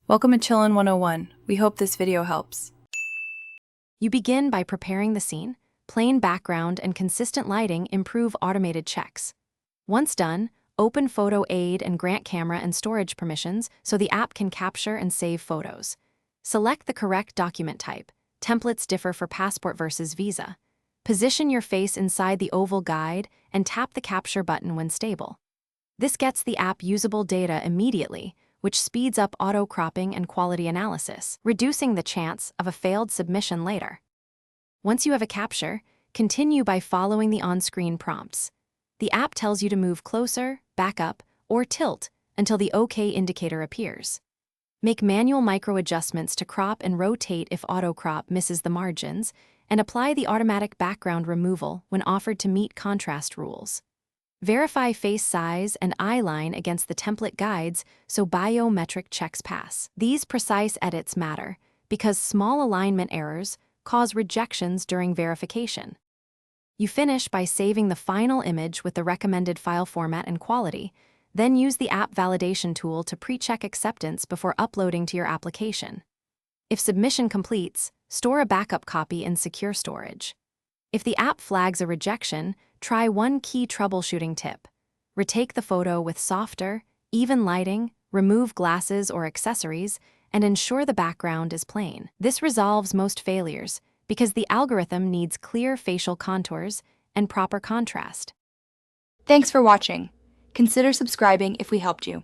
Welcome to Chillin' 101. We hope this video helps. You begin by preparing the scene. Plain background and consistent lighting improve automated checks. Once done, open Photoaid and grant camera and storage permissions so the app can capture and save photos. Select the correct document type. Templates differ for passport versus visa. Position your face inside the oval guide and tap the capture button when stable. This gets the app usable data immediately, which speeds up auto-cropping and quality analysis, reducing the chance of a failed submission later. Once you have a capture, continue by following the on-screen prompts. The app tells you to move closer, back up, or tilt until the OK indicator appears. Make manual micro-adjustments to crop and rotate if auto-crop misses the margins, and apply the automatic background removal when offered to meet contrast rules. Verify face size and eye line against the template guides so biometric checks pass. These precise edits matter because small alignment errors cause rejections during verification. You finish by saving the final image with the recommended file format and quality, then use the app validation tool to pre-check acceptance before uploading to your application. If submission completes, store a backup copy in secure storage. If the app flags a rejection, try one key troubleshooting tip. Retake the photo with softer, even lighting, remove glasses or accessories, and ensure the background is plain. This resolves most failures because the algorithm needs clear facial contours and proper contrast. Thanks for watching. Consider subscribing if we helped you.